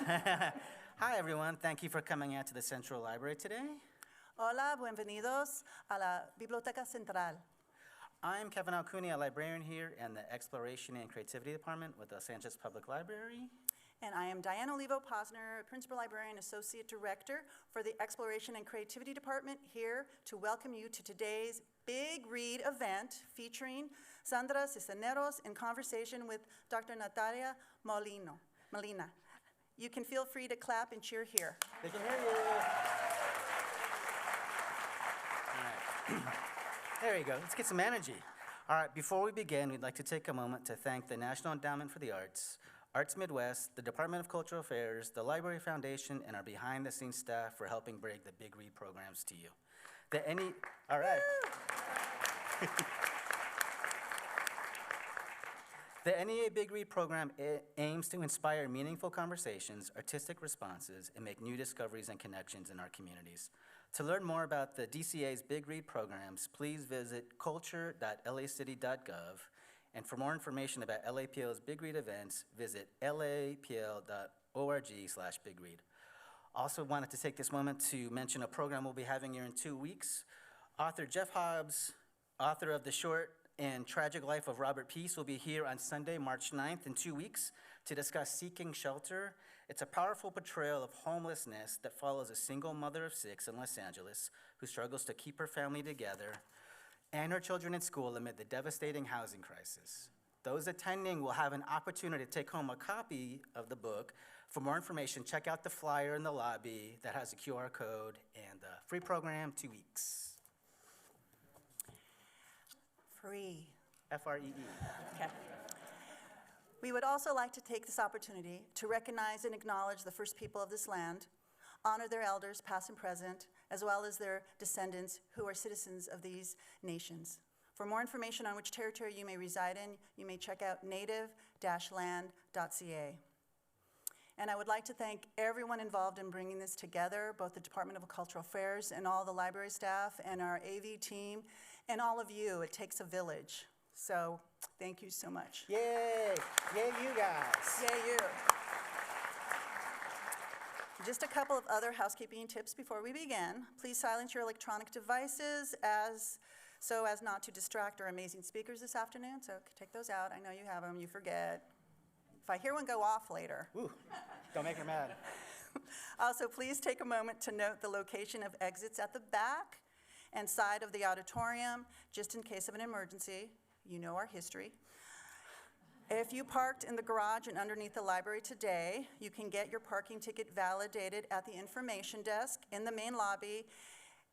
Hi, everyone. Thank you for coming out to the Central Library today. Hola, bienvenidos a la Biblioteca Central. I'm Kevin Alcuni, a librarian here in the Exploration and Creativity Department with Los Angeles Public Library. And I am Diane Olivo-Posner, Principal Librarian Associate Director for the Exploration and Creativity Department, here to welcome you to today's Big Read event featuring Sandra Cisneros in conversation with Dr. Natalia Molina. You can feel free to clap and cheer here. They can hear you. All right. There you go. Let's get some energy. All right, before we begin, we'd like to take a moment to thank the National Endowment for the Arts, Arts Midwest, the Department of Cultural Affairs, the Library Foundation, and our behind-the-scenes staff for helping bring the Big Read programs to you. All right. The NEA Big Read program aims to inspire meaningful conversations, artistic responses, and make new discoveries and connections in our communities. To learn more about the DCA's Big Read programs, please visit culture.lacity.gov. And for more information about LAPL's Big Read events, visit lapl.org/bigread. Also wanted to take this moment to mention a program we'll be having here in 2 weeks. Author Jeff Hobbs, author of the short and Tragic Life of Robert Peace, will be here on Sunday, March 9th in 2 weeks to discuss Seeking Shelter. It's a powerful portrayal of homelessness that follows a single mother of 6 in Los Angeles who struggles to keep her family together and her children in school amid the devastating housing crisis. Those attending will have an opportunity to take home a copy of the book. For more information, check out the flyer in the lobby that has a QR code and the free program, 2 weeks. Free. F-R-E-E. Okay. We would also like to take this opportunity to recognize and acknowledge the first people of this land, honor their elders, past and present, as well as their descendants who are citizens of these nations. For more information on which territory you may reside in, you may check out native-land.ca. And I would like to thank everyone involved in bringing this together, both the Department of Cultural Affairs and all the library staff and our AV team, and all of you. It takes a village. So thank you so much. Yay! Yay, you guys! Yay, you. Just a couple of other housekeeping tips before we begin. Please silence your electronic devices so as not to distract our amazing speakers this afternoon. So take those out. I know you have them. You forget. If I hear one go off later. Ooh, don't make her mad. Also, please take a moment to note the location of exits at the back and side of the auditorium, just in case of an emergency. You know our history. If you parked in the garage and underneath the library today, you can get your parking ticket validated at the information desk in the main lobby,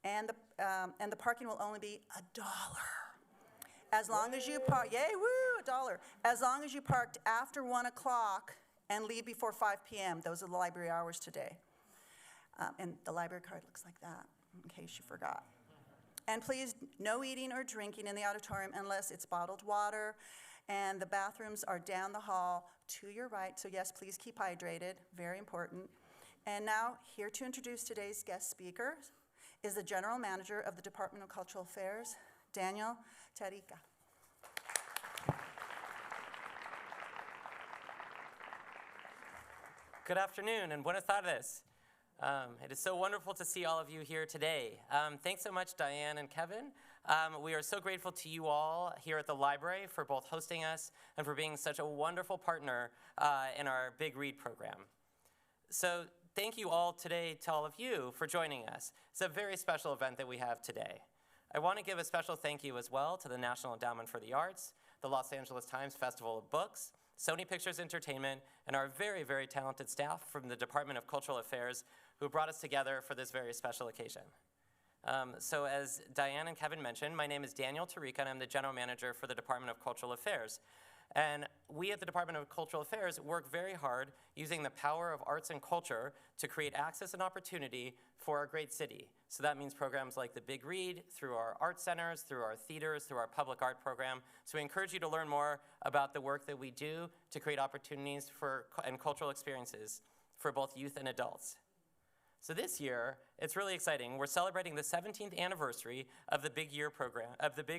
and the parking will only be $1. As long as you park, yay, woo, $1. As long as you parked after 1 o'clock and leave before 5 p.m. Those are the library hours today. And the library card looks like that, in case you forgot. And please, no eating or drinking in the auditorium unless it's bottled water. And the bathrooms are down the hall to your right. So yes, please keep hydrated, very important. And now, here to introduce today's guest speaker is the General Manager of the Department of Cultural Affairs, Daniel Tarica. Good afternoon and buenas tardes. It is so wonderful to see all of you here today. Thanks so much, Diane and Kevin. We are so grateful to you all here at the library for both hosting us and for being such a wonderful partner in our Big Read program. So thank you all today to all of you for joining us. It's a very special event that we have today. I want to give a special thank you as well to the National Endowment for the Arts, the Los Angeles Times Festival of Books, Sony Pictures Entertainment, and our very, very talented staff from the Department of Cultural Affairs who brought us together for this very special occasion. So as Diane and Kevin mentioned, my name is Daniel Tarica, and I'm the General Manager for the Department of Cultural Affairs. And we at the Department of Cultural Affairs work very hard using the power of arts and culture to create access and opportunity for our great city. So that means programs like the Big Read, through our art centers, through our theaters, through our public art program. So we encourage you to learn more about the work that we do to create opportunities and cultural experiences for both youth and adults. So this year, it's really exciting. We're celebrating the 17th anniversary of the Big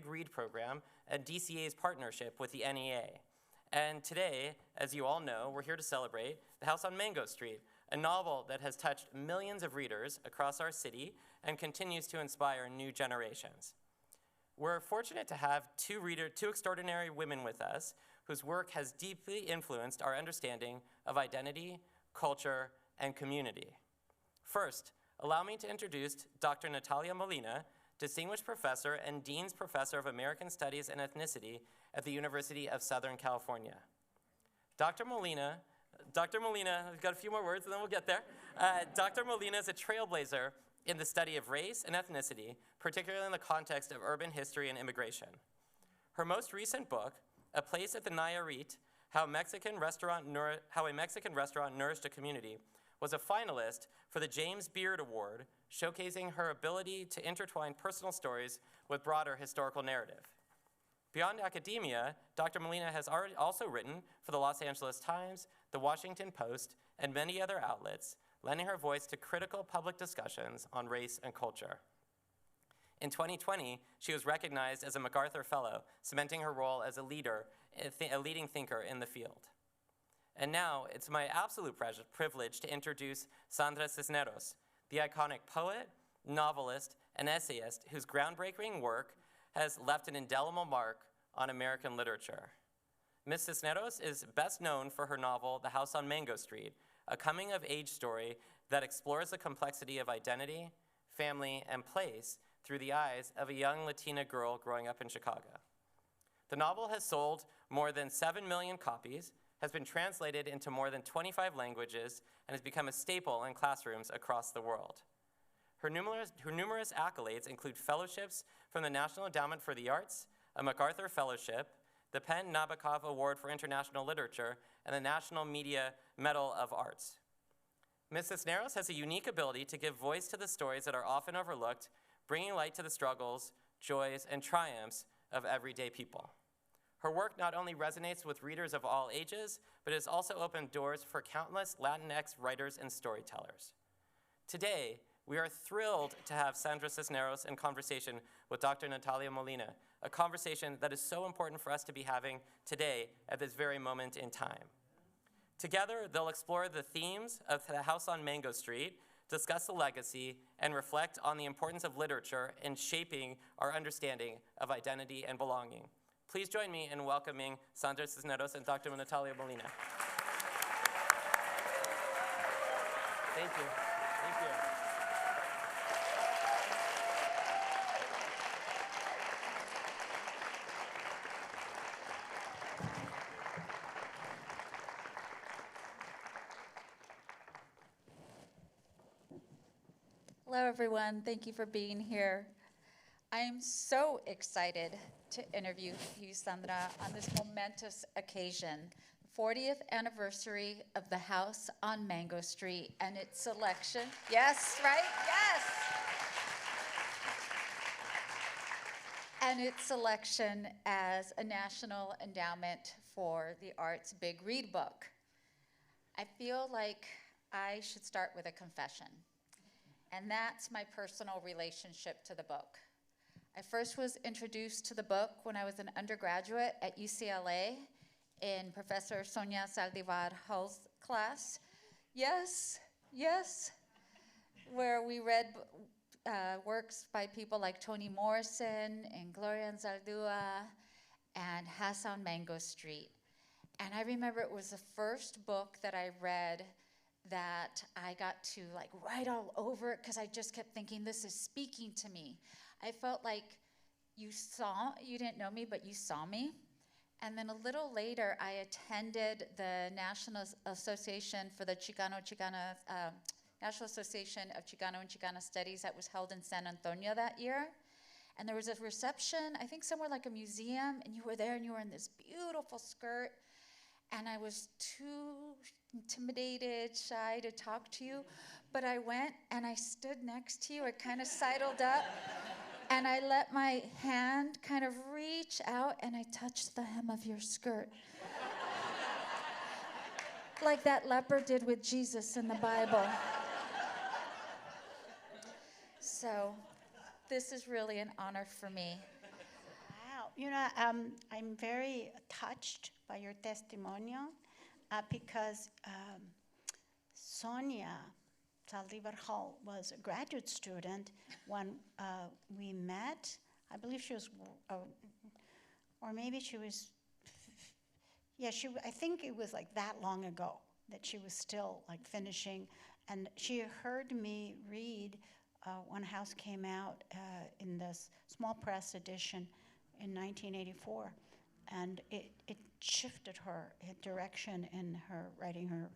Read program and DCA's partnership with the NEA. And today, as you all know, we're here to celebrate the House on Mango Street, a novel that has touched millions of readers across our city and continues to inspire new generations. We're fortunate to have two extraordinary women with us whose work has deeply influenced our understanding of identity, culture, and community. First, allow me to introduce Dr. Natalia Molina, Distinguished Professor and Dean's Professor of American Studies and Ethnicity at the University of Southern California. Dr. Molina, we've got a few more words and then we'll get there. Dr. Molina is a trailblazer in the study of race and ethnicity, particularly in the context of urban history and immigration. Her most recent book, A Place at the Nayarit, How a Mexican Restaurant Nourished a Community, was a finalist for the James Beard Award, showcasing her ability to intertwine personal stories with broader historical narrative. Beyond academia, Dr. Molina has also written for the Los Angeles Times, the Washington Post, and many other outlets, lending her voice to critical public discussions on race and culture. In 2020, she was recognized as a MacArthur Fellow, cementing her role as a leading thinker in the field. And now, it's my absolute privilege to introduce Sandra Cisneros, the iconic poet, novelist, and essayist whose groundbreaking work has left an indelible mark on American literature. Ms. Cisneros is best known for her novel, The House on Mango Street, a coming-of-age story that explores the complexity of identity, family, and place through the eyes of a young Latina girl growing up in Chicago. The novel has sold more than 7 million copies, has been translated into more than 25 languages, and has become a staple in classrooms across the world. Her numerous accolades include fellowships from the National Endowment for the Arts, a MacArthur Fellowship, the PEN Nabokov Award for International Literature, and the National Media Medal of Arts. Ms. Cisneros has a unique ability to give voice to the stories that are often overlooked, bringing light to the struggles, joys, and triumphs of everyday people. Her work not only resonates with readers of all ages, but has also opened doors for countless Latinx writers and storytellers. Today, we are thrilled to have Sandra Cisneros in conversation with Dr. Natalia Molina, a conversation that is so important for us to be having today at this very moment in time. Together, they'll explore the themes of The House on Mango Street, discuss the legacy, and reflect on the importance of literature in shaping our understanding of identity and belonging. Please join me in welcoming Sandra Cisneros and Dr. Natalia Molina. Thank you. Thank you. Hello, everyone. Thank you for being here. I am so excited to interview you, Sandra, on this momentous occasion, 40th anniversary of The House on Mango Street and its selection. Yes, right? Yes! And its selection as a National Endowment for the Arts Big Read book. I feel like I should start with a confession, and that's my personal relationship to the book. I first was introduced to the book when I was an undergraduate at UCLA in Professor Sonia Saldivar-Hull's class. Yes, yes, where we read works by people like Toni Morrison and Gloria Anzaldúa and House on Mango Street. And I remember it was the first book that I read that I got to write all over it because I just kept thinking, this is speaking to me. I felt like you didn't know me, but you saw me. And then a little later, I attended the National Association for the National Association of Chicano and Chicana Studies that was held in San Antonio that year. And there was a reception, I think somewhere like a museum, and you were there and you were in this beautiful skirt. And I was too intimidated, shy to talk to you. But I went and I stood next to you. I kind of sidled up. And I let my hand kind of reach out and I touched the hem of your skirt. Like that leper did with Jesus in the Bible. So this is really an honor for me. Wow, I'm very touched by your testimonial because Sonia Saldívar Hall was a graduate student when we met. I believe she was, or maybe she was, yeah, I think it was like that long ago that she was still like finishing. And she heard me read when House came out in this small press edition in 1984. And it shifted her direction in her writing her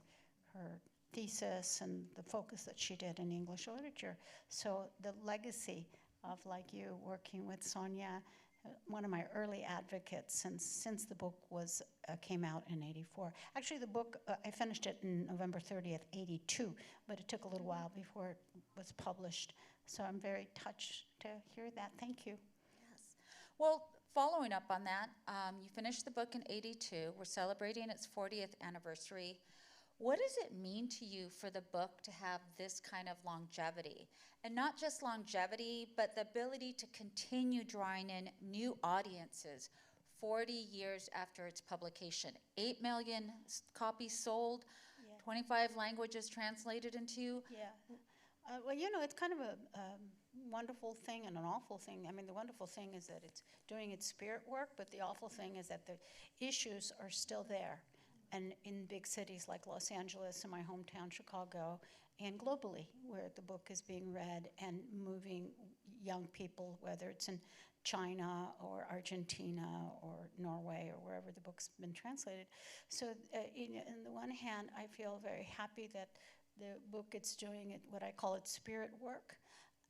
thesis and the focus that she did in English literature. So the legacy of, like you, working with Sonia, one of my early advocates since the book came out in '84. Actually, the book, I finished it in November 30th, '82, but it took a little while before it was published. So I'm very touched to hear that. Thank you. Yes. Well, following up on that, you finished the book in '82. We're celebrating its 40th anniversary. What does it mean to you for the book to have this kind of longevity? And not just longevity, but the ability to continue drawing in new audiences 40 years after its publication. 8 million copies sold, Yeah. 25 languages translated into. Yeah. Well, you know, it's kind of a wonderful thing and an awful thing. I mean, the wonderful thing is that it's doing its spirit work, but the awful thing is that the issues are still there. And in big cities like Los Angeles and my hometown, Chicago, and globally, where the book is being read and moving young people, whether it's in China or Argentina or Norway or wherever the book's been translated. So on the one hand, I feel very happy that the book is doing what I call its spirit work.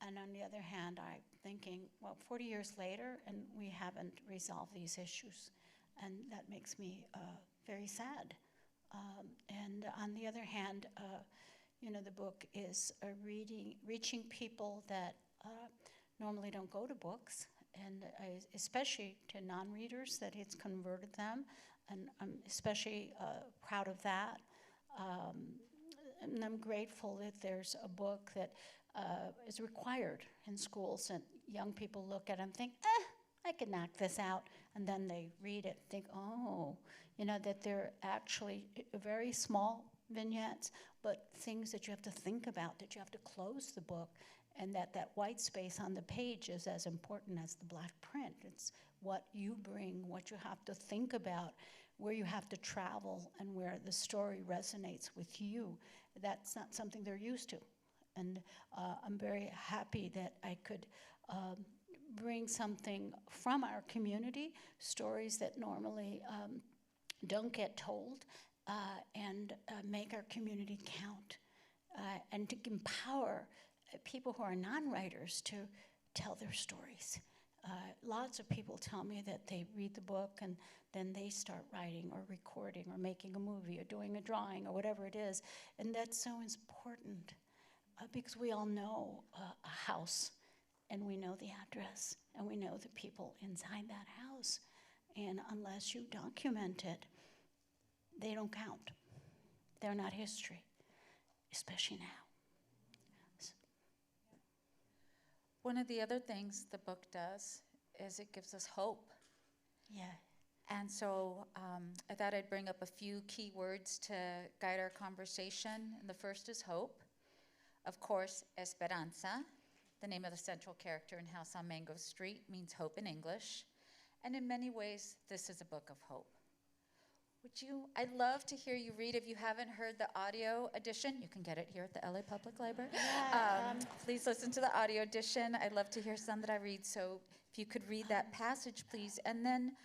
And on the other hand, I'm thinking, well, 40 years later, and we haven't resolved these issues. And that makes me very sad. And on the other hand, you know, the book is reaching people that normally don't go to books, and especially to non-readers, that it's converted them, and I'm especially proud of that. And I'm grateful that there's a book that is required in schools, and young people look at it and think, I can knock this out, and then they read it and think, oh, you know, that they're actually very small vignettes, but things that you have to think about, that you have to close the book, and that white space on the page is as important as the black print. It's what you bring, what you have to think about, where you have to travel, and where the story resonates with you. That's not something they're used to. And I'm very happy that I could bring something from our community, stories that normally don't get told, and make our community count, and to empower people who are non-writers to tell their stories. Lots of people tell me that they read the book and then they start writing or recording or making a movie or doing a drawing or whatever it is, and that's so important because we all know a house, and we know the address, and we know the people inside that house. And unless you document it, they don't count. They're not history, especially now. One of the other things the book does is it gives us hope. Yeah. And so I thought I'd bring up a few key words to guide our conversation. And the first is hope. Of course, esperanza. The name of the central character in House on Mango Street means hope in English. And in many ways, this is a book of hope. I'd love to hear you read. If you haven't heard the audio edition, you can get it here at the LA Public Library. Yeah, Please listen to the audio edition. I'd love to hear Sandra read, so if you could read that passage, please, and then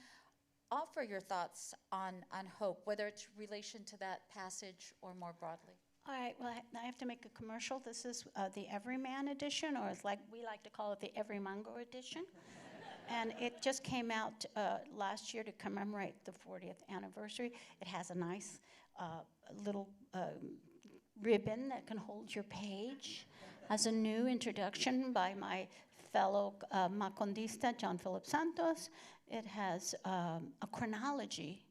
offer your thoughts on hope, whether it's relation to that passage or more broadly. All right, well, I have to make a commercial. This is the Everyman edition, or it's like we like to call it the Every Mango edition. And it just came out last year to commemorate the 40th anniversary. It has a nice little ribbon that can hold your page. Has a new introduction by my fellow Macondista, John Philip Santos. It has a chronology,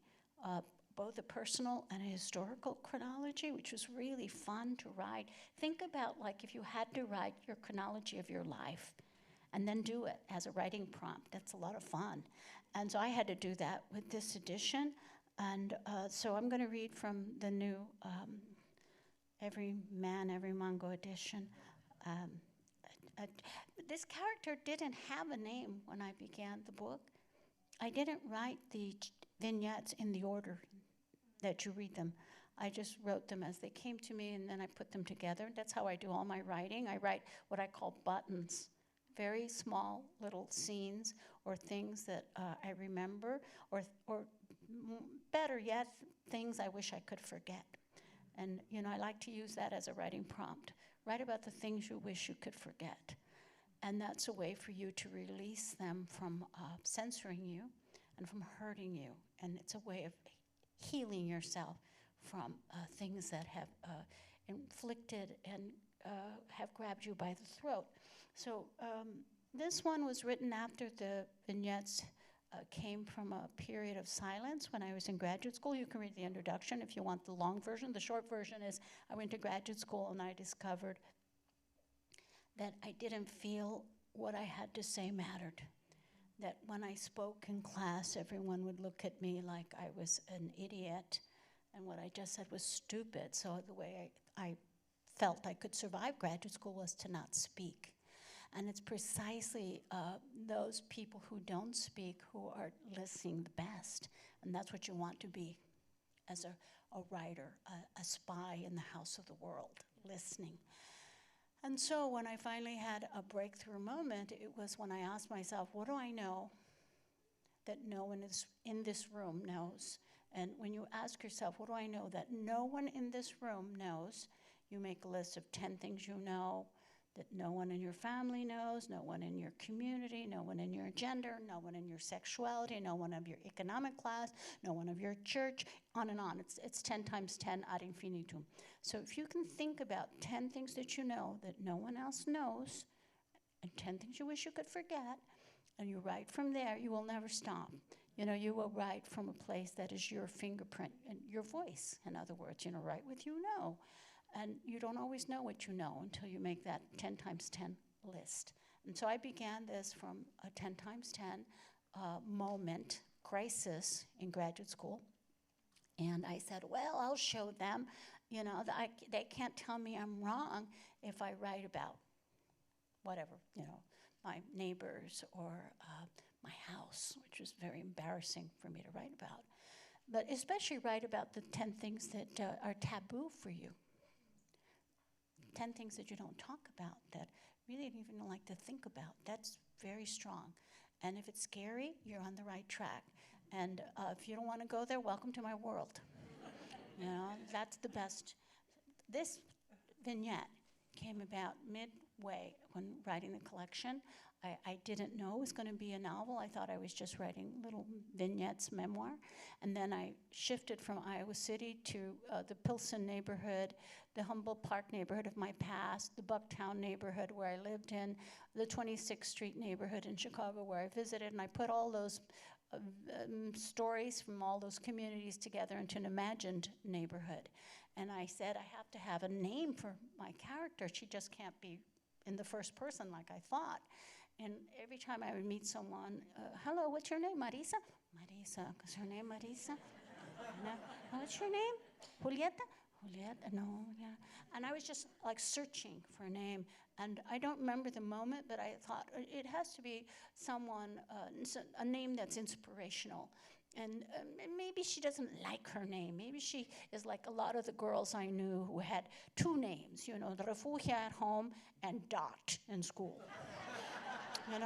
both a personal and a historical chronology, which was really fun to write. Think about, like, if you had to write your chronology of your life, and then do it as a writing prompt. That's a lot of fun. And so I had to do that with this edition. And so I'm going to read from the new every man, every Mongo edition. Um, this character didn't have a name when I began the book. I didn't write the vignettes in the order that you read them. I just wrote them as they came to me, and then I put them together. That's how I do all my writing. I write what I call buttons, very small little scenes or things that I remember, or better yet, things I wish I could forget. And I like to use that as a writing prompt. Write about the things you wish you could forget. And that's a way for you to release them from censoring you and from hurting you. And it's a way of healing yourself from things that have inflicted and have grabbed you by the throat. So this one was written after the vignettes came from a period of silence when I was in graduate school. You can read the introduction if you want the long version. The short version is I went to graduate school and I discovered that I didn't feel what I had to say mattered. That when I spoke in class, everyone would look at me like I was an idiot, and what I just said was stupid. So the way I felt I could survive graduate school was to not speak. And it's precisely those people who don't speak who are listening the best. And that's what you want to be as a writer, a spy in the house of the world, listening. And so when I finally had a breakthrough moment, it was when I asked myself, what do I know that no one in this room knows? And when you ask yourself, what do I know that no one in this room knows, you make a list of 10 things you know that no one in your family knows, no one in your community, no one in your gender, no one in your sexuality, no one of your economic class, no one of your church, on and on. It's 10 times 10 ad infinitum. So if you can think about 10 things that you know that no one else knows, and 10 things you wish you could forget, and you write from there, you will never stop. You will write from a place that is your fingerprint and your voice, in other words. Write what you know. And you don't always know what you know until you make that 10 times 10 list. And so I began this from a 10 times 10 moment, crisis in graduate school. And I said, well, I'll show them, they can't tell me I'm wrong if I write about whatever, my neighbors or my house, which was very embarrassing for me to write about. But especially write about the 10 things that are taboo for you. 10 things that you don't talk about, that really don't even like to think about. That's very strong. And if it's scary, you're on the right track. And if you don't want to go there, welcome to my world. That's the best. This vignette came about midway when writing the collection. I didn't know it was going to be a novel. I thought I was just writing little vignettes, memoir. And then I shifted from Iowa City to the Pilsen neighborhood, the Humboldt Park neighborhood of my past, the Bucktown neighborhood where I lived in, the 26th Street neighborhood in Chicago where I visited, and I put all those stories from all those communities together into an imagined neighborhood. And I said, I have to have a name for my character. She just can't be in the first person like I thought. And every time I would meet someone, hello, what's your name, Marisa? Marisa, is her name Marisa? No. What's your name? Julieta? Julieta, no, yeah. And I was just like searching for a name. And I don't remember the moment, but I thought it has to be someone, a name that's inspirational. And maybe she doesn't like her name. Maybe she is like a lot of the girls I knew who had two names, the Refugia at home and Dot in school. They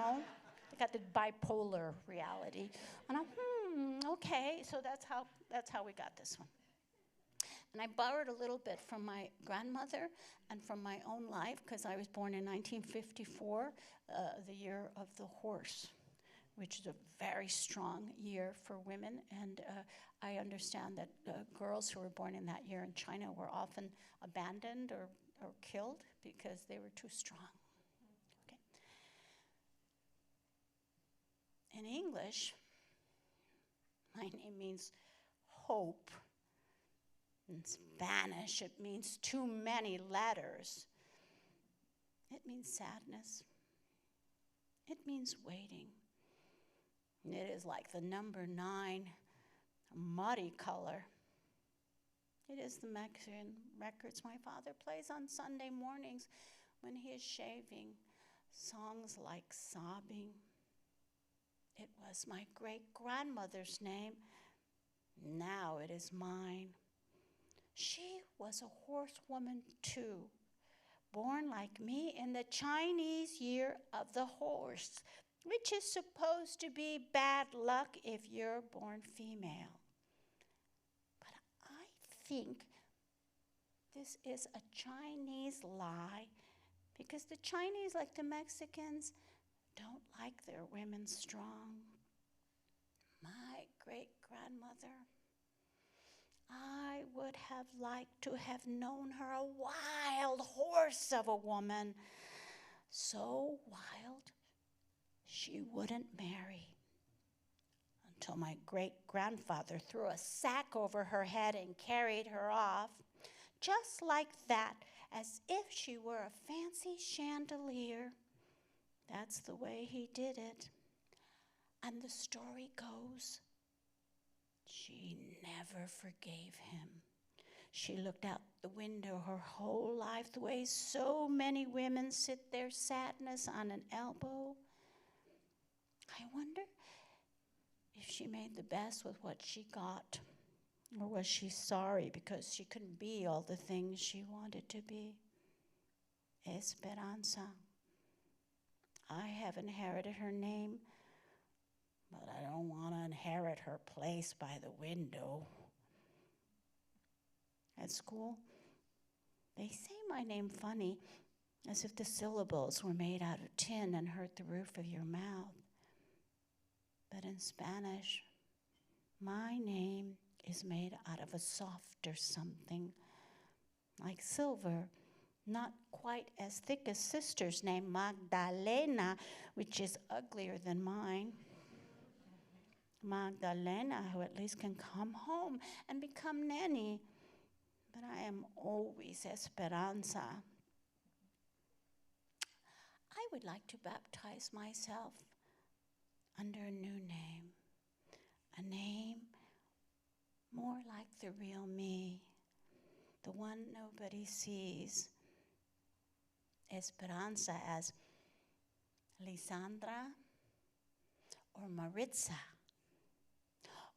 got the bipolar reality. And okay, so that's how we got this one. And I borrowed a little bit from my grandmother and from my own life, because I was born in 1954, the year of the horse, which is a very strong year for women. And I understand that girls who were born in that year in China were often abandoned or killed because they were too strong. Okay. In English, my name means hope. In Spanish, it means too many letters. It means sadness. It means waiting. It is like the number 9, a muddy color. It is the Mexican records my father plays on Sunday mornings when he is shaving. Songs like Sobbing. It was my great-grandmother's name. Now it is mine. She was a horsewoman too, born like me in the Chinese year of the horse, which is supposed to be bad luck if you're born female. But I think this is a Chinese lie, because the Chinese, like the Mexicans, don't like their women strong. My great-grandmother, I would have liked to have known her a wild horse of a woman, so wild she wouldn't marry, until my great-grandfather threw a sack over her head and carried her off, just like that, as if she were a fancy chandelier. That's the way he did it. And the story goes, she never forgave him. She looked out the window her whole life, the way so many women sit their sadness on an elbow. I wonder if she made the best with what she got, or was she sorry because she couldn't be all the things she wanted to be? Esperanza. I have inherited her name, but I don't want to inherit her place by the window. At school, they say my name funny, as if the syllables were made out of tin and hurt the roof of your mouth. But in Spanish, my name is made out of a softer something, like silver, not quite as thick as sister's name, Magdalena, which is uglier than mine. Magdalena, who at least can come home and become nanny. But I am always Esperanza. I would like to baptize myself under a new name, a name more like the real me, the one nobody sees. Esperanza as Lisandra, or Maritza,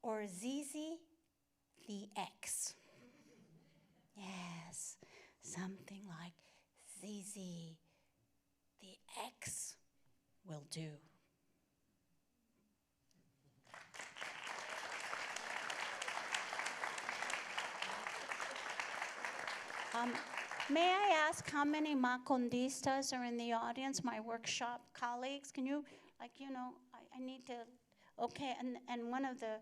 or Zizi the X. Yes, something like Zizi the X will do. May I ask how many macondistas are in the audience, my workshop colleagues? Can you, I need to, okay, and one of the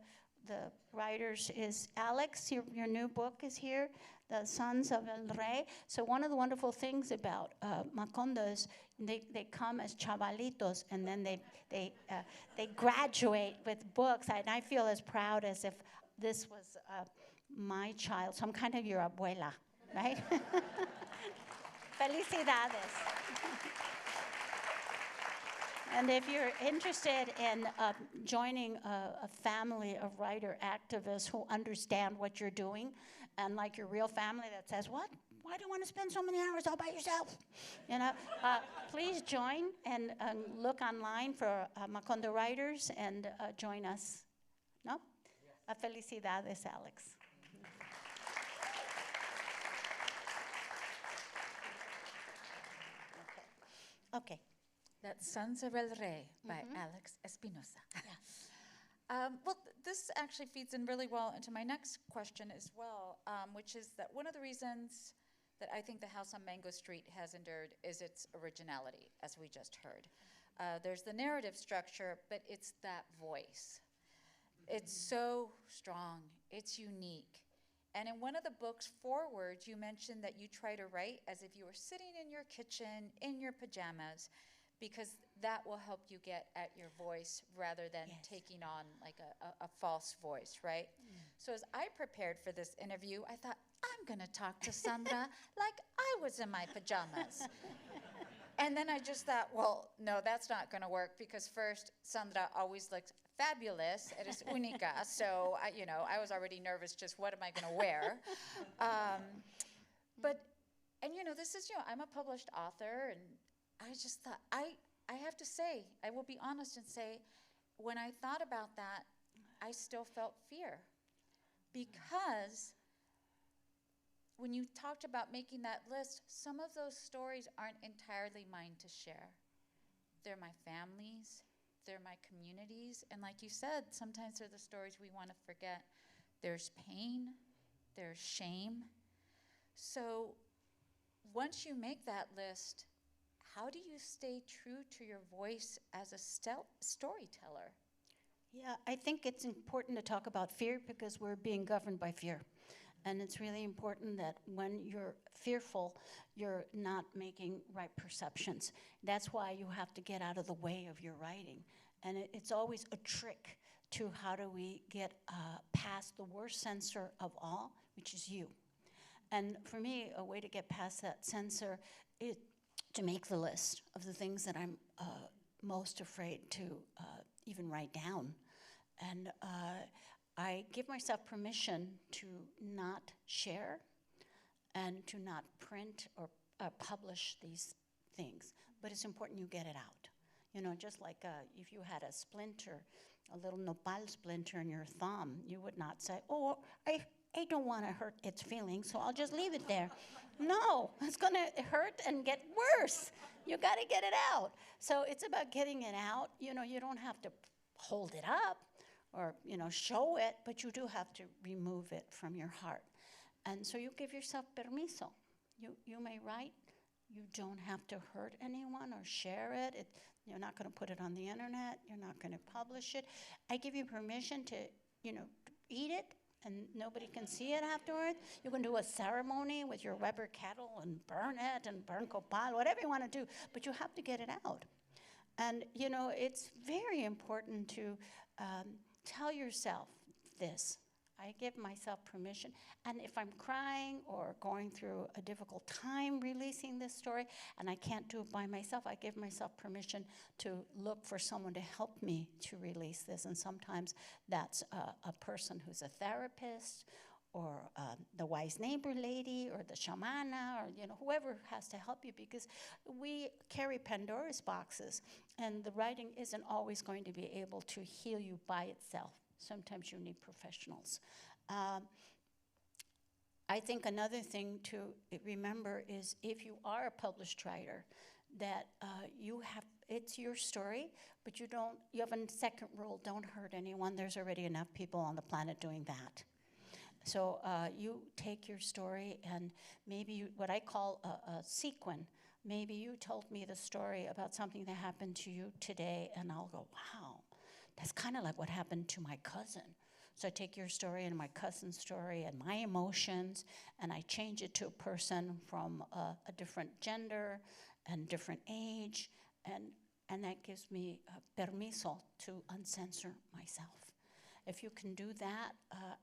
writers is Alex, your new book is here, The Sons of El Rey. So one of the wonderful things about macondas, they come as chavalitos, and then they graduate with books. And I feel as proud as if this was my child. So I'm kind of your abuela, right? Felicidades. And if you're interested in joining a family of writer activists who understand what you're doing, and like your real family that says, what? Why do you want to spend so many hours all by yourself? Please join and look online for Macondo writers and join us. No? Felicidades, Alex. Okay. That's Sons of El Rey by Alex Espinosa. Yeah. This actually feeds in really well into my next question as well, which is that one of the reasons that I think the House on Mango Street has endured is its originality, as we just heard. There's the narrative structure, but it's that voice. It's so strong, it's unique. And in one of the book's forewords, you mentioned that you try to write as if you were sitting in your kitchen, in your pajamas, because that will help you get at your voice rather than taking on like a false voice, right? So as I prepared for this interview, I thought, I'm gonna talk to Sandra like I was in my pajamas. And then I just thought, well, no, that's not gonna work, because first, Sandra always looks fabulous. Eres única. So, I was already nervous, just what am I going to wear? This is, I'm a published author, and I just thought, I have to say, I will be honest and say, when I thought about that, I still felt fear. Because when you talked about making that list, some of those stories aren't entirely mine to share. They're my family's, they're my communities, and like you said, sometimes they're the stories we want to forget. There's pain, there's shame. So once you make that list, how do you stay true to your voice as a storyteller? Yeah, I think it's important to talk about fear because we're being governed by fear. And it's really important that when you're fearful, you're not making right perceptions. That's why you have to get out of the way of your writing. And it's always a trick to how do we get past the worst censor of all, which is you. And for me, a way to get past that censor is to make the list of the things that I'm most afraid to even write down. And I give myself permission to not share and to not print or publish these things. But it's important you get it out. Just like if you had a splinter, a little nopal splinter in your thumb, you would not say, oh, I don't want to hurt its feelings, so I'll just leave it there. No, it's going to hurt and get worse. You got to get it out. So it's about getting it out. You don't have to hold it up or, show it, but you do have to remove it from your heart. And so you give yourself permiso. You may write. You don't have to hurt anyone or share it. You're not going to put it on the internet. You're not going to publish it. I give you permission to, eat it, and nobody can see it afterwards. You can do a ceremony with your Weber kettle and burn it and burn copal, whatever you want to do, but you have to get it out. And, it's very important to tell yourself this. I give myself permission. And if I'm crying or going through a difficult time releasing this story and I can't do it by myself, I give myself permission to look for someone to help me to release this. And sometimes that's a person who's a therapist or the wise neighbor lady or the shamana or whoever has to help you, because we carry Pandora's boxes and the writing isn't always going to be able to heal you by itself. Sometimes you need professionals. I think another thing to remember is if you are a published writer, that it's your story, but you have a second rule, don't hurt anyone. There's already enough people on the planet doing that. So you take your story and maybe what I call a sequin. Maybe you told me the story about something that happened to you today, and I'll go, wow. That's kind of like what happened to my cousin. So I take your story and my cousin's story and my emotions, and I change it to a person from a different gender and different age, and that gives me permiso to uncensor myself. If you can do that,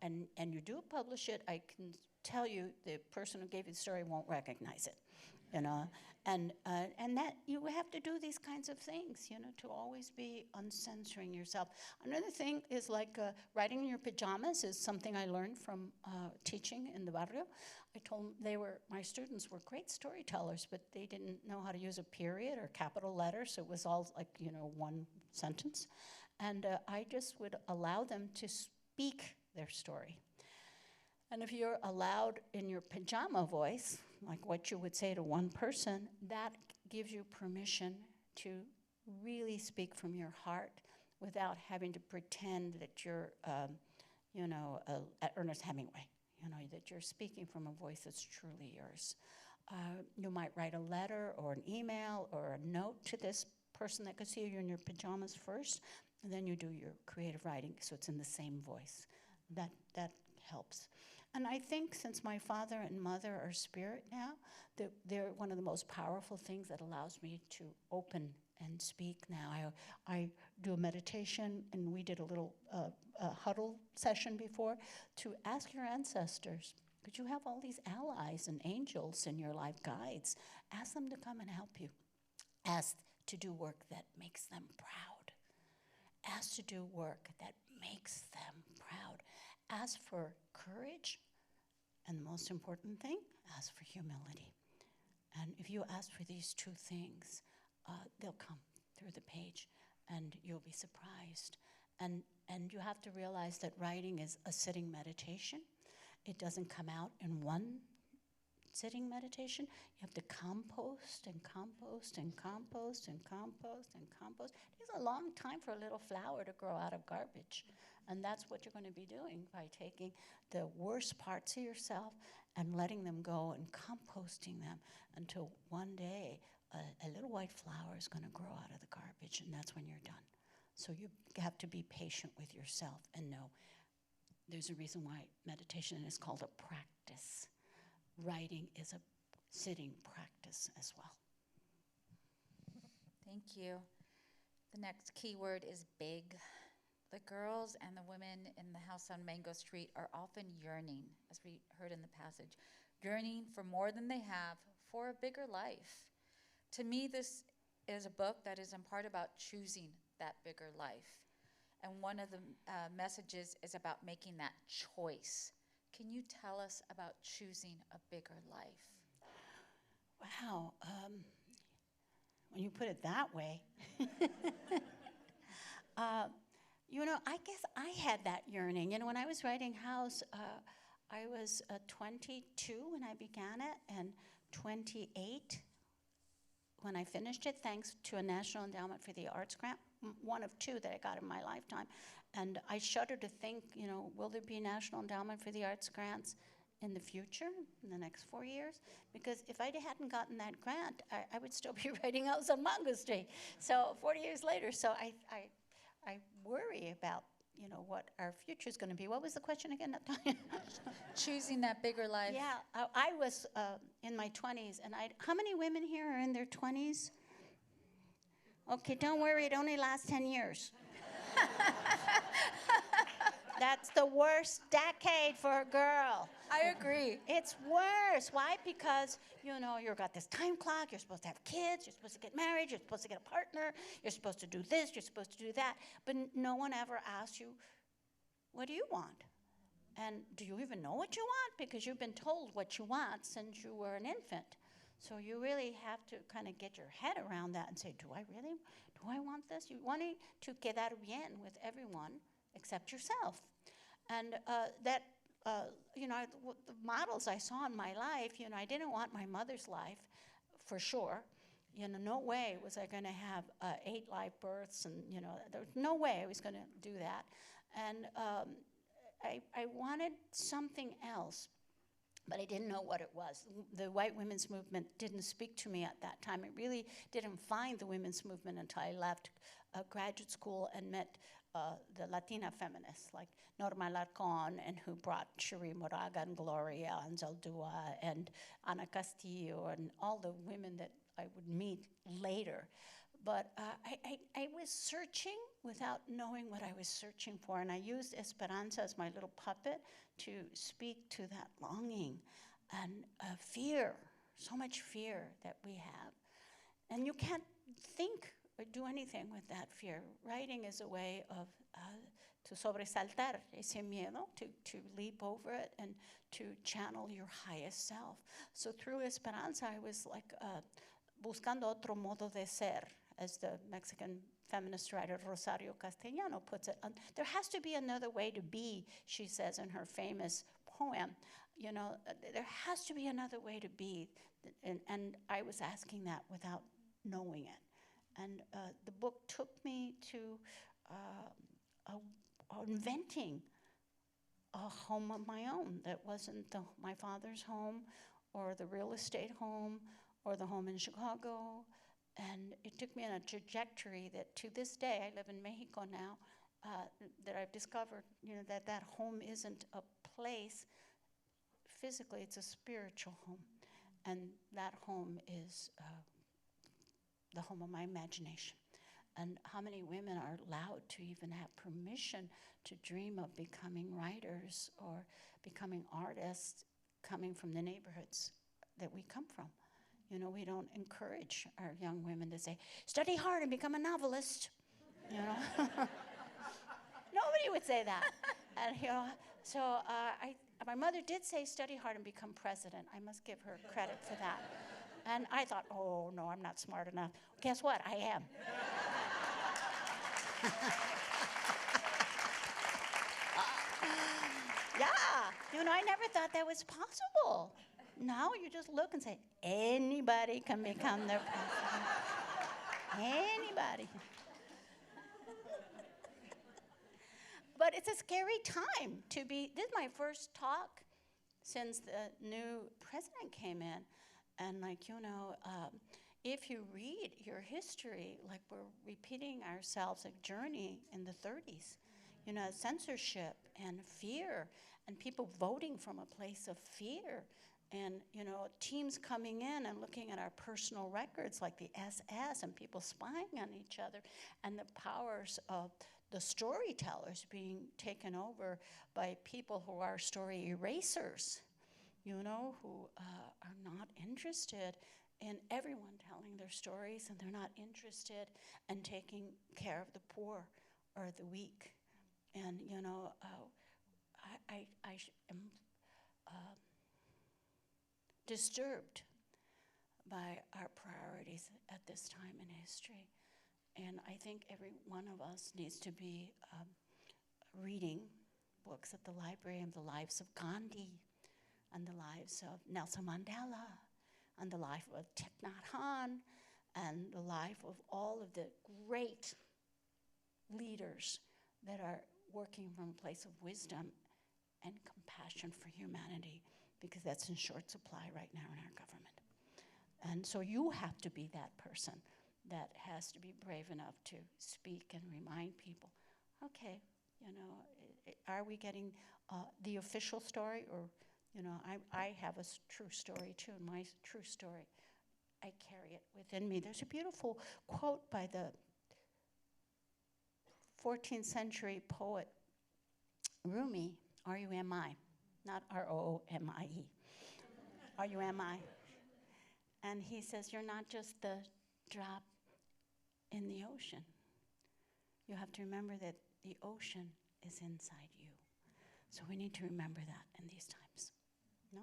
and you do publish it, I can tell you the person who gave you the story won't recognize it. And that you have to do these kinds of things, to always be uncensoring yourself. Another thing is like writing in your pajamas is something I learned from teaching in the barrio. I told them my students were great storytellers, but they didn't know how to use a period or capital letters, so it was all like, one sentence. And I just would allow them to speak their story. And if you're allowed in your pajama voice, like what you would say to one person, that gives you permission to really speak from your heart without having to pretend that you're, Ernest Hemingway, that you're speaking from a voice that's truly yours. You might write a letter or an email or a note to this person that could see you in your pajamas first, and then you do your creative writing so it's in the same voice. That helps. And I think since my father and mother are spirit now, they're one of the most powerful things that allows me to open and speak now. I do a meditation, and we did a little huddle session before to ask your ancestors, because you have all these allies and angels in your life, guides. Ask them to come and help you. Ask to do work that makes them proud. asked to do work that makes them proud. Ask for courage, and the most important thing, ask for humility. And if you ask for these two things, they'll come through the page, and you'll be surprised. And you have to realize that writing is a sitting meditation. It doesn't come out in one sitting meditation. You have to compost and compost and compost and compost and compost. It takes a long time for a little flower to grow out of garbage. And that's what you're going to be doing by taking the worst parts of yourself and letting them go and composting them until one day a little white flower is going to grow out of the garbage, and that's when you're done. So you have to be patient with yourself and know there's a reason why meditation is called a practice. Writing is a sitting practice as well. Thank you. The next key word is big. The girls and the women in the house on Mango Street are often yearning, as we heard in the passage, yearning for more than they have, for a bigger life. To me, this is a book that is in part about choosing that bigger life. And one of the messages is about making that choice. Can you tell us about choosing a bigger life? Wow. When you put it that way, I guess I had that yearning. When I was writing House, I was 22 when I began it, and 28 when I finished it, thanks to a National Endowment for the Arts grant, one of two that I got in my lifetime. And I shudder to think, will there be National Endowment for the Arts grants in the future, in the next 4 years? Because if I hadn't gotten that grant, I would still be writing House on Mango Street. So 40 years later, so I worry about, what our future is going to be. What was the question again, Natalia? Choosing that bigger life. Yeah, I was in my 20s, and how many women here are in their 20s? Okay, don't worry, it only lasts 10 years. That's the worst decade for a girl. I agree. It's worse. Why? Because, you've got this time clock, you're supposed to have kids, you're supposed to get married, you're supposed to get a partner, you're supposed to do this, you're supposed to do that. But no one ever asks you, what do you want? And do you even know what you want? Because you've been told what you want since you were an infant. So you really have to kind of get your head around that and say, do I want this? You want to quedar bien with everyone except yourself. And the models I saw in my life, I didn't want my mother's life, for sure. No way was I going to have 8 live births, and there was no way I was going to do that. And I wanted something else, but I didn't know what it was. The white women's movement didn't speak to me at that time. I really didn't find the women's movement until I left graduate school and met the Latina feminists like Norma Larcon, and who brought Cherie Moraga and Gloria and Zaldúa and Ana Castillo and all the women that I would meet later. But I was searching without knowing what I was searching for, and I used Esperanza as my little puppet to speak to that longing and fear, so much fear that we have. And you can't think or do anything with that fear. Writing is a way of to sobresaltar ese miedo, to leap over it and to channel your highest self. So through Esperanza, I was like buscando otro modo de ser, as the Mexican feminist writer Rosario Castellano puts it. There has to be another way to be, she says in her famous poem. There has to be another way to be. And I was asking that without knowing it. And the book took me to inventing a home of my own that wasn't my father's home or the real estate home or the home in Chicago. And it took me on a trajectory that to this day, I live in Mexico now, that I've discovered, that home isn't a place. Physically, it's a spiritual home. And that home is the home of my imagination. And how many women are allowed to even have permission to dream of becoming writers or becoming artists coming from the neighborhoods that we come from? We don't encourage our young women to say, study hard and become a novelist, Nobody would say that. And so my mother did say, study hard and become president. I must give her credit for that. And I thought, oh, no, I'm not smart enough. Guess what? I am. Yeah, I never thought that was possible. Now you just look and say, anybody can become the president. Anybody. But it's a scary time to be, this is my first talk since the new president came in. And if you read your history, like we're repeating ourselves, a journey in the 30s, censorship and fear, and people voting from a place of fear, and teams coming in and looking at our personal records like the SS, and people spying on each other, and the powers of the storytellers being taken over by people who are story erasers, who are not interested in everyone telling their stories, and they're not interested in taking care of the poor or the weak. And, I am disturbed by our priorities at this time in history. And I think every one of us needs to be reading books at the library and the lives of Gandhi, and the lives of Nelson Mandela, and the life of Thich Nhat Hanh, and the life of all of the great leaders that are working from a place of wisdom and compassion for humanity, because that's in short supply right now in our government. And so you have to be that person that has to be brave enough to speak and remind people, okay, are we getting the official story, or, I have a true story too, and my true story, I carry it within me. There's a beautiful quote by the 14th century poet Rumi, R-U-M-I, not R-O-O-M-I-E, R-U-M-I. And he says, you're not just the drop in the ocean. You have to remember that the ocean is inside you. So we need to remember that in these times. No?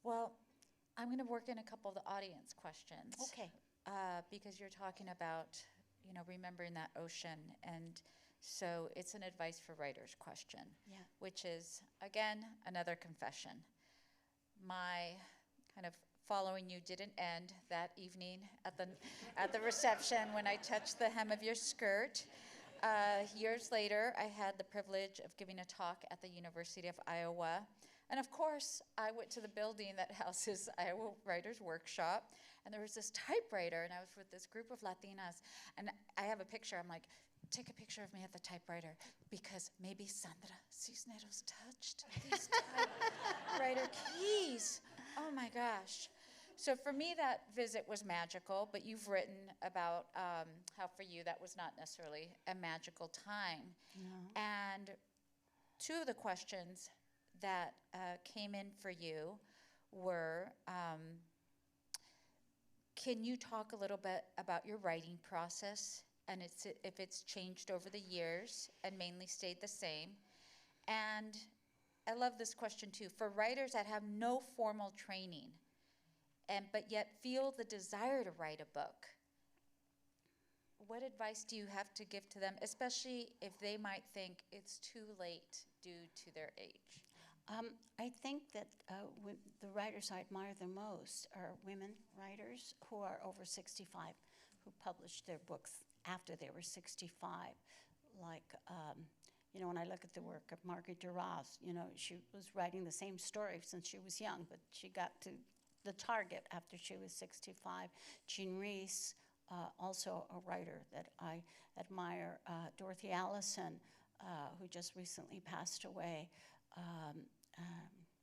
Well, I'm going to work in a couple of the audience questions. Okay. Because you're talking about, remembering that ocean. And so it's an advice for writers question, Yeah. which is, again, another confession. My kind of following you didn't end that evening at the reception when I touched the hem of your skirt. Years later, I had the privilege of giving a talk at the University of Iowa. And of course, I went to the building that houses Iowa Writers Workshop, and there was this typewriter, and I was with this group of Latinas, and I have a picture. I'm like, take a picture of me at the typewriter, because maybe Sandra Cisneros touched these typewriter keys. Oh my gosh. So for me, that visit was magical, but you've written about how for you that was not necessarily a magical time. No. And two of the questions that came in for you were, can you talk a little bit about your writing process, and if it's changed over the years and mainly stayed the same? And I love this question too. For writers that have no formal training, but yet feel the desire to write a book, what advice do you have to give to them, especially if they might think it's too late due to their age? I think that the writers I admire the most are women writers who are over 65, who published their books after they were 65. Like, when I look at the work of Marguerite Duras, she was writing the same story since she was young, but she got to the target after she was 65. Jean Rhys, also a writer that I admire. Dorothy Allison, who just recently passed away.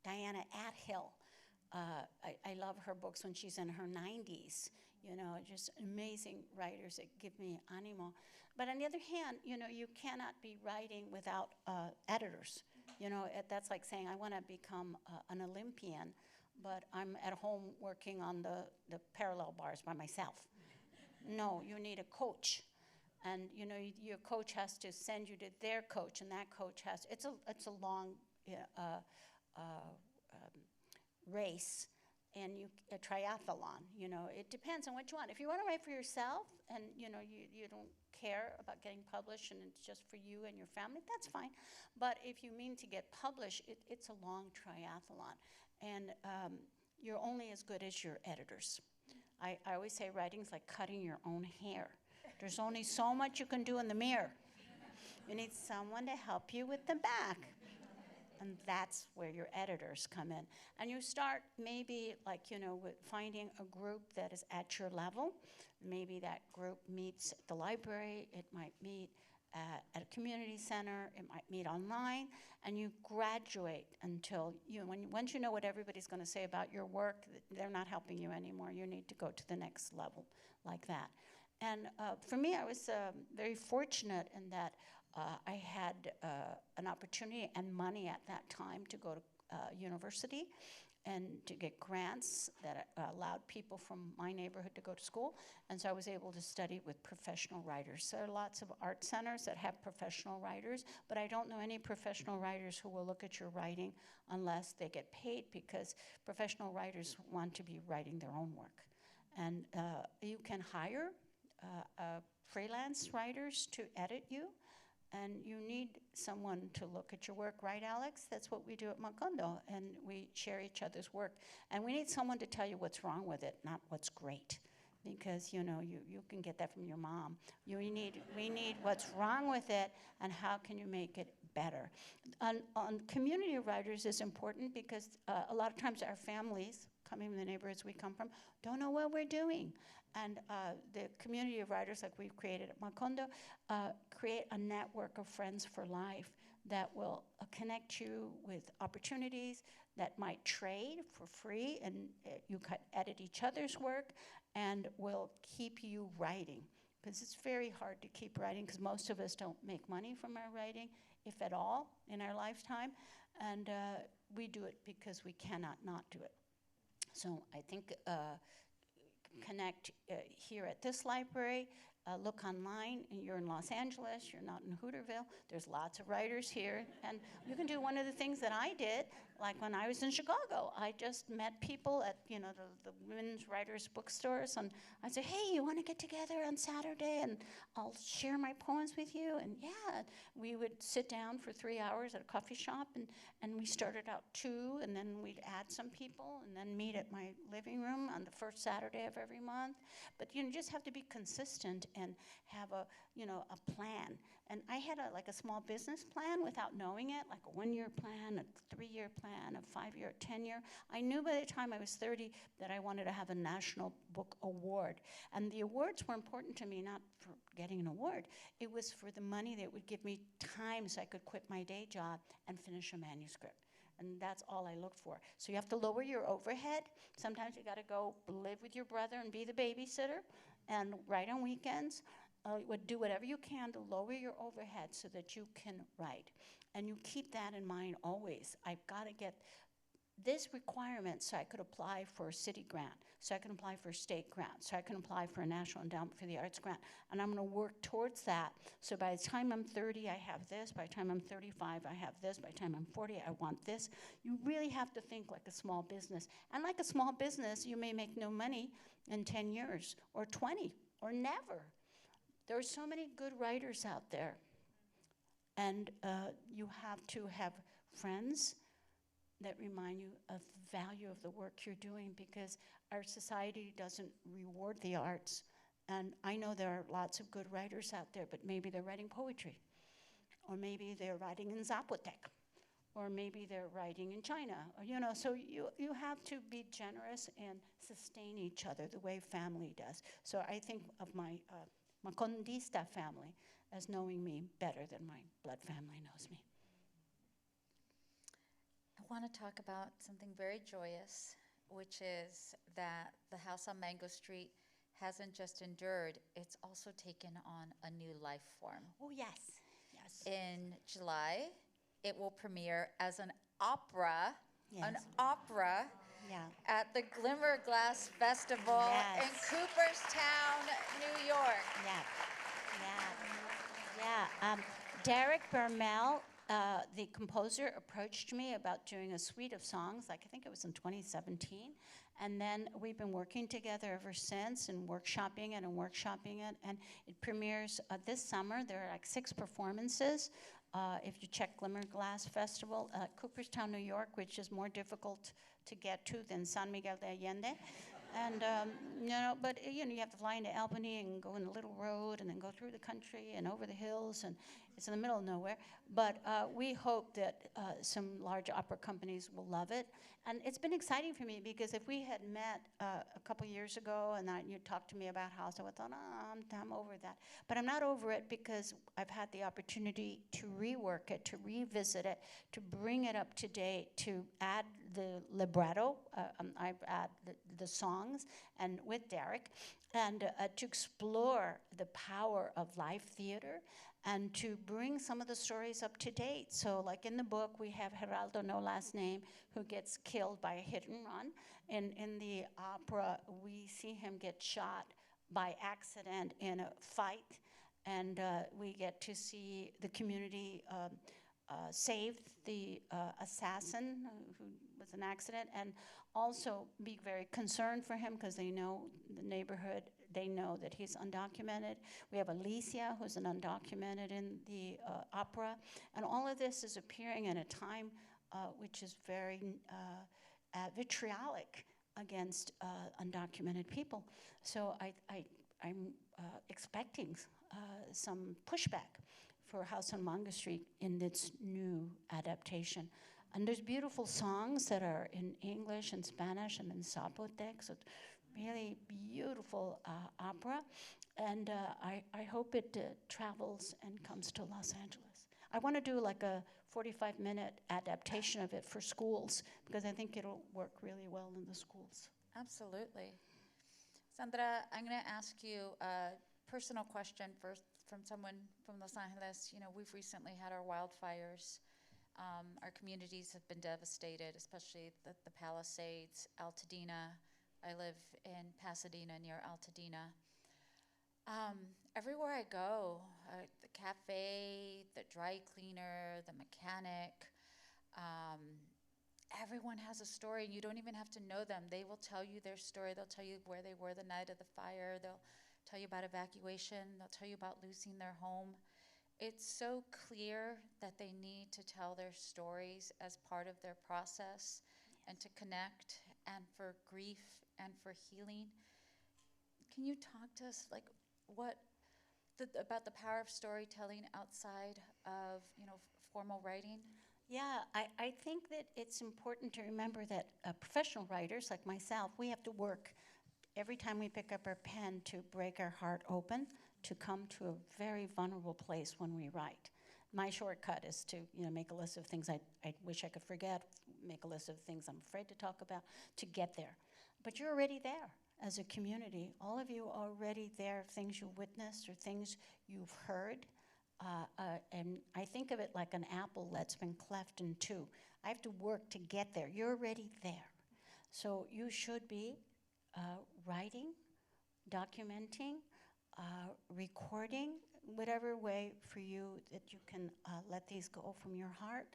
Diana Athill. I love her books when she's in her 90s. Just amazing writers that give me animo. But on the other hand, you cannot be writing without editors. That's like saying, I want to become an Olympian, but I'm at home working on the parallel bars by myself. No, you need a coach. And your coach has to send you to their coach, and that coach has. It's a long race, and a triathlon. It depends on what you want. If you want to write for yourself, and you don't care about getting published, and it's just for you and your family, that's fine. But if you mean to get published, it's a long triathlon, and you're only as good as your editors. I always say writing's like cutting your own hair. There's only so much you can do in the mirror. You need someone to help you with the back. And that's where your editors come in. And you start maybe with finding a group that is at your level. Maybe that group meets at the library. It might meet at a community center. It might meet online. And you graduate until once you know what everybody's going to say about your work, they're not helping you anymore. You need to go to the next level like that. And for me, I was very fortunate in that I had an opportunity and money at that time to go to university and to get grants that allowed people from my neighborhood to go to school. And so I was able to study with professional writers. So there are lots of art centers that have professional writers, but I don't know any professional writers who will look at your writing unless they get paid, because professional writers want to be writing their own work. And you can hire freelance writers to edit you, and you need someone to look at your work, right, Alex? That's what we do at Macondo, and we share each other's work. And we need someone to tell you what's wrong with it, not what's great, because you can get that from your mom. We need what's wrong with it, and how can you make it better. On community writers is important, because a lot of times our families, coming from the neighborhoods we come from, don't know what we're doing. And the community of writers like we've created at Macondo create a network of friends for life that will connect you with opportunities that might trade for free, and you could edit each other's work, and will keep you writing. Because it's very hard to keep writing, because most of us don't make money from our writing, if at all, in our lifetime. And we do it because we cannot not do it. So I think connect here at this library, look online, and you're in Los Angeles, you're not in Hooterville, there's lots of writers here, and you can do one of the things that I did, like when I was in Chicago. I just met people at the women's writers bookstores, and I said, hey, you want to get together on Saturday, and I'll share my poems with you? And yeah, we would sit down for 3 hours at a coffee shop, and we started out 2, and then we'd add some people, and then meet at my living room on the first Saturday of every month. But you just have to be consistent and have a plan. And I had a small business plan without knowing it, like a 1-year plan, a 3-year plan, a 5-year, 10-year. I knew by the time I was 30 that I wanted to have a National Book Award. And the awards were important to me, not for getting an award. It was for the money that would give me time so I could quit my day job and finish a manuscript. And that's all I looked for. So you have to lower your overhead. Sometimes you got to go live with your brother and be the babysitter and write on weekends. Do whatever you can to lower your overhead so that you can write. And you keep that in mind always. I've got to get this requirement so I could apply for a city grant, so I can apply for a state grant, so I can apply for a National Endowment for the Arts grant. And I'm going to work towards that. So by the time I'm 30, I have this. By the time I'm 35, I have this. By the time I'm 40, I want this. You really have to think like a small business. And like a small business, you may make no money in 10 years or 20 or never. There are so many good writers out there. And you have to have friends that remind you of the value of the work you're doing, because our society doesn't reward the arts. And I know there are lots of good writers out there, but maybe they're writing poetry, or maybe they're writing in Zapotec, or maybe they're writing in China, or, so you have to be generous and sustain each other the way family does. So I think of my Macondista family as knowing me better than my blood family knows me. I want to talk about something very joyous, which is that the house on Mango Street hasn't just endured, it's also taken on a new life form. Oh, yes, yes. In July, it will premiere as an opera, Yes. Yeah. at the Glimmer Glass Festival Yes. in Cooperstown, New York. Yeah. Yeah. Derek Bermel, the composer, approached me about doing a suite of songs, like I think it was in 2017. And then we've been working together ever since and workshopping it, and it premieres this summer. There are like 6 performances. If you check Glimmer Glass Festival, Cooperstown, New York, which is more difficult to get to than San Miguel de Allende. And, but you have to fly into Albany and go in a little road and then go through the country and over the hills, and it's in the middle of nowhere. But we hope that some large opera companies will love it. And it's been exciting for me because if we had met a couple years ago and you talked to me about House, I would have thought, I'm over that. But I'm not over it because I've had the opportunity to rework it, to revisit it, to bring it up to date, to add the libretto. I've added the songs and with Derek, and to explore the power of live theater and to bring some of the stories up to date. So like in the book, we have Geraldo, no last name, who gets killed by a hit and run. In the opera, we see him get shot by accident in a fight, and we get to see the community save the assassin who was an accident, and also be very concerned for him because they know the neighborhood, they know that he's undocumented. We have Alicia, who's an undocumented in the opera, and all of this is appearing in a time which is very vitriolic against undocumented people. So I'm expecting some pushback for House on Manga Street in its new adaptation. And there's beautiful songs that are in English and Spanish and in Zapotec, so it's really beautiful opera. And I hope it travels and comes to Los Angeles. I want to do like a 45-minute adaptation of it for schools because I think it'll work really well in the schools. Absolutely. Sandra, I'm going to ask you a personal question first from someone from Los Angeles. We've recently had our wildfires. Our communities have been devastated, especially the Palisades, Altadena. I live in Pasadena, near Altadena. Everywhere I go, the cafe, the dry cleaner, the mechanic, everyone has a story, and you don't even have to know them. They will tell you their story. They'll tell you where they were the night of the fire. They'll tell you about evacuation. They'll tell you about losing their home. It's so clear that they need to tell their stories as part of their process and to connect, and for grief and for healing. Can you talk to us about the power of storytelling outside of formal writing? Yeah, I think that it's important to remember that professional writers like myself, we have to work every time we pick up our pen to break our heart open, to come to a very vulnerable place when we write. My shortcut is to make a list of things I wish I could forget, make a list of things I'm afraid to talk about, to get there. But you're already there as a community. All of you are already there, things you witnessed or things you've heard. And I think of it like an apple that's been cleft in two. I have to work to get there. You're already there. So you should be writing, documenting, recording, whatever way for you that you can let these go from your heart.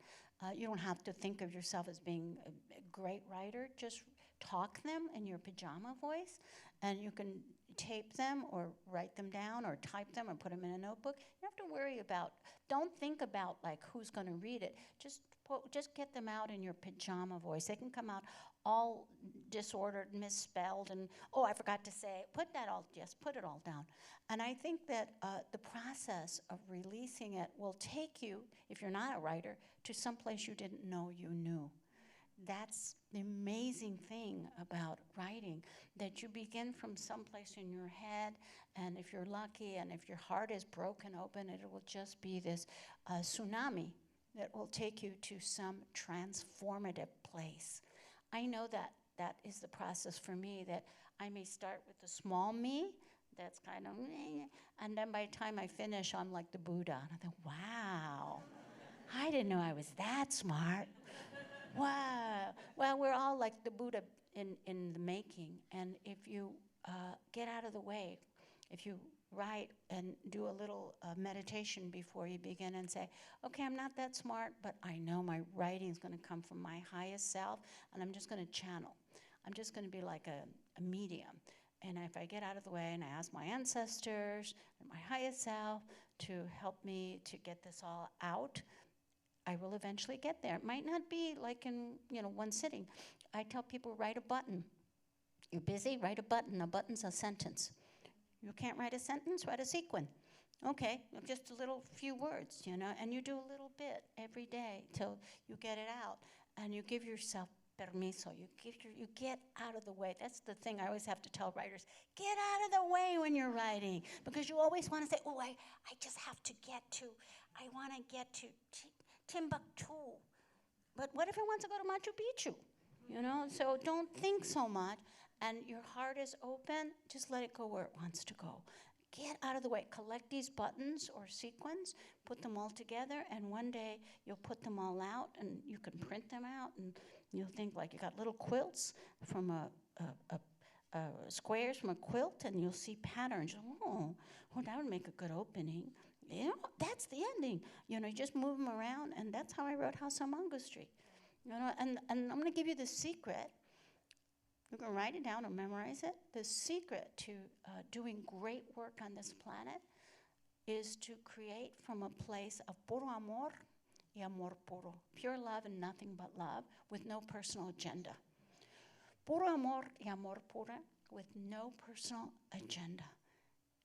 You don't have to think of yourself as being a great writer. Just talk them in your pajama voice, and you can tape them or write them down or type them or put them in a notebook. You don't have to worry about, don't think about like who's going to read it. Just get them out in your pajama voice. They can come out all disordered, misspelled, and I forgot to say, put it all down. And I think that the process of releasing it will take you, if you're not a writer, to someplace you didn't know you knew. That's the amazing thing about writing, that you begin from someplace in your head, and if you're lucky and if your heart is broken open, it will just be this tsunami that will take you to some transformative place. I know that is the process for me, that I may start with the small me, that's kind of, and then by the time I finish, I'm like the Buddha. And I think, wow, I didn't know I was that smart. Wow. Well, we're all like the Buddha in the making. And if you get out of the way if you write and do a little meditation before you begin and say, okay, I'm not that smart, but I know my writing is going to come from my highest self, and I'm just going to channel. I'm just going to be like a medium. And if I get out of the way and I ask my ancestors and my highest self to help me to get this all out, I will eventually get there. It might not be like in one sitting. I tell people, write a button. You're busy, write a button. A button's a sentence. You can't write a sentence, write a sequence. Okay, just a little few words, and you do a little bit every day till you get it out, and you give yourself permiso. You get out of the way. That's the thing I always have to tell writers. Get out of the way when you're writing, because you always want to say, oh, I just have to get to, I want to get to Timbuktu. But what if it wants to go to Machu Picchu? So don't think so much, and your heart is open. Just let it go where it wants to go. Get out of the way. Collect these buttons or sequins, put them all together, and one day you'll put them all out, and you can print them out, and you'll think like you got little quilts from squares from a quilt, and you'll see patterns. Oh, that would make a good opening. That's the ending. You just move them around, and that's how I wrote House on Mango Street. And I'm going to give you the secret. You can write it down or memorize it. The secret to doing great work on this planet is to create from a place of puro amor y amor puro, pure love and nothing but love, with no personal agenda. Puro amor y amor puro, with no personal agenda.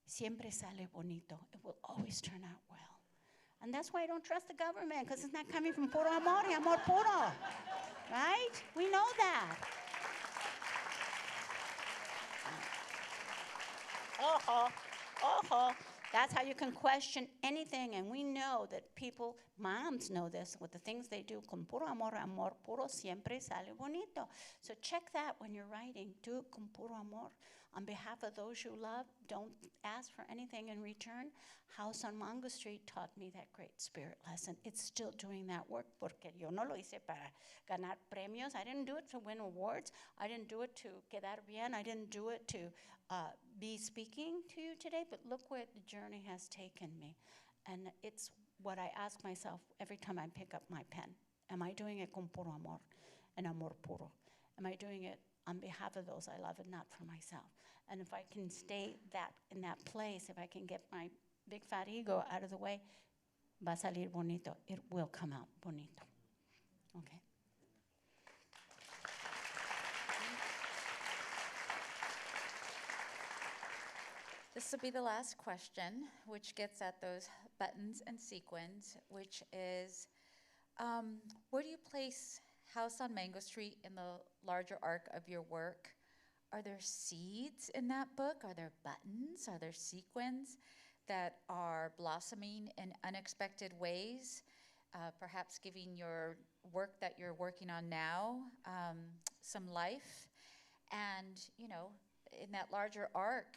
Siempre sale bonito. It will always turn out well. And that's why I don't trust the government, because it's not coming from puro amor y amor puro. Right? We know that. That's how you can question anything, and we know that people, moms know this, with the things they do, con puro amor, amor puro, siempre sale bonito. So check that when you're writing. Do it con puro amor. On behalf of those you love, don't ask for anything in return. House on Mango Street taught me that great spirit lesson. It's still doing that work, porque yo no lo hice para ganar premios. I didn't do it to win awards. I didn't do it to quedar bien. I didn't do it to be speaking to you today, but look where the journey has taken me. And it's what I ask myself every time I pick up my pen. Am I doing it con puro amor and amor puro? Am I doing it on behalf of those I love and not for myself? And if I can stay in that place, if I can get my big fat ego out of the way, va a salir bonito. It will come out bonito. Okay? This will be the last question, which gets at those buttons and sequins, which is, where do you place House on Mango Street in the larger arc of your work? Are there seeds in that book? Are there buttons? Are there sequins that are blossoming in unexpected ways, perhaps giving your work that you're working on now some life? And, in that larger arc,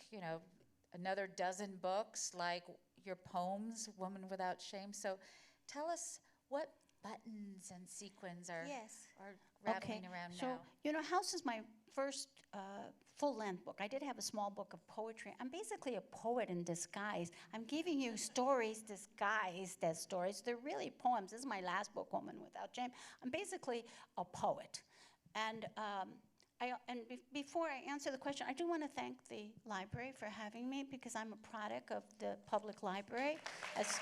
another dozen books like your poems, Woman Without Shame. So tell us what buttons and sequins are rattling around now. So, House is my first full-length book. I did have a small book of poetry. I'm basically a poet in disguise. I'm giving you stories disguised as stories. They're really poems. This is my last book, Woman Without Shame. I'm basically a poet. And before I answer the question, I do want to thank the library for having me, because I'm a product of the public library. As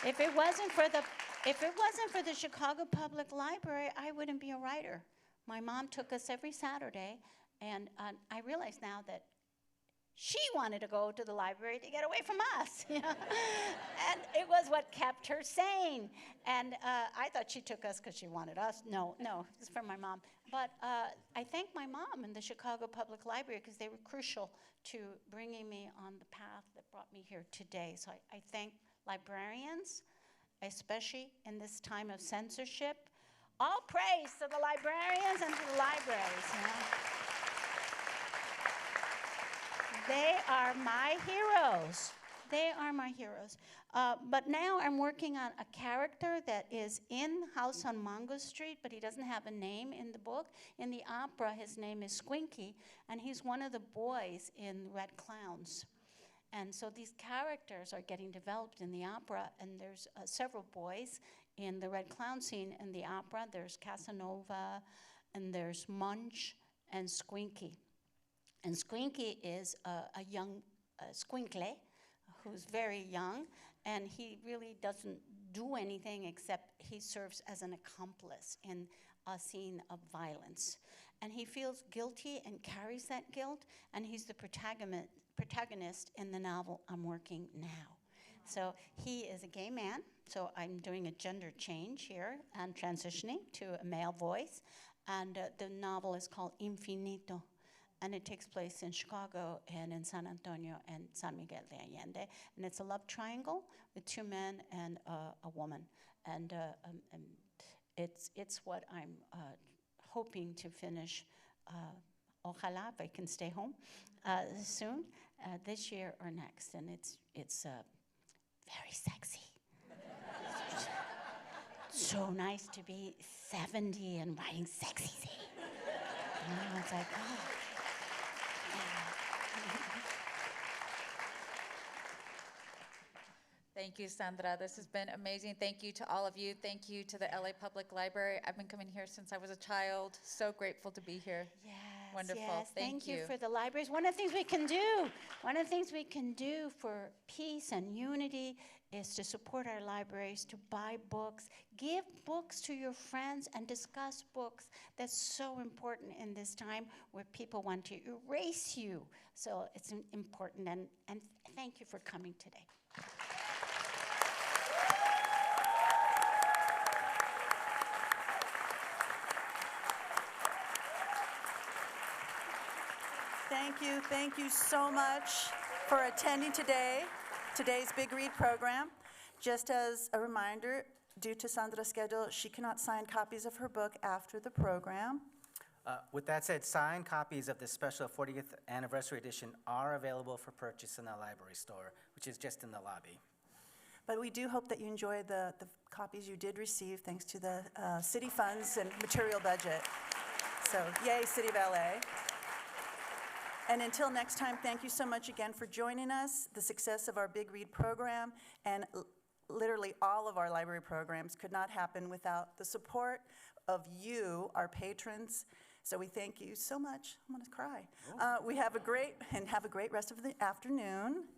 if it wasn't for the Chicago Public Library, I wouldn't be a writer. My mom took us every Saturday, and I realize now that she wanted to go to the library to get away from us, and it was what kept her sane. And I thought she took us because she wanted us. No, it's for my mom. But I thank my mom and the Chicago Public Library, because they were crucial to bringing me on the path that brought me here today. So I thank librarians, especially in this time of censorship. All praise to the librarians and to the libraries. They are my heroes. They are my heroes. But now I'm working on a character that is in House on Mongo Street, but he doesn't have a name in the book. In the opera, his name is Squinky, and he's one of the boys in Red Clowns. And so these characters are getting developed in the opera, and there's several boys in the Red Clown scene in the opera. There's Casanova, and there's Munch, and Squinky. And Squinky is a young squinkle who's very young, and he really doesn't do anything except he serves as an accomplice in a scene of violence. And he feels guilty and carries that guilt, and he's the protagonist in the novel I'm working now. So he is a gay man, so I'm doing a gender change here and transitioning to a male voice. And the novel is called Infinito, and it takes place in Chicago and in San Antonio and San Miguel de Allende. And it's a love triangle with two men and a woman. And it's what I'm hoping to finish, ojalá, if I can stay home soon, this year or next. And it's very sexy. So nice to be 70 and writing sexy. It's like, oh. Thank you, Sandra. This has been amazing. Thank you to all of you. Thank you to the LA Public Library. I've been coming here since I was a child. So grateful to be here. Yes, Wonderful. yes. Thank you. For the libraries. One of the things we can do for peace and unity is to support our libraries, to buy books, give books to your friends, and discuss books. That's so important in this time where people want to erase you. So it's important, and thank you for coming today. Thank you so much for attending today's Big Read program. Just as a reminder, due to Sandra's schedule, she cannot sign copies of her book after the program. With that said, signed copies of the special 40th anniversary edition are available for purchase in the library store, which is just in the lobby. But we do hope that you enjoy the copies you did receive thanks to the city funds and material budget. So yay, City of LA. And until next time, thank you so much again for joining us. The success of our Big Read program and literally all of our library programs could not happen without the support of you, our patrons. So we thank you so much. I'm gonna cry. We have a great rest of the afternoon.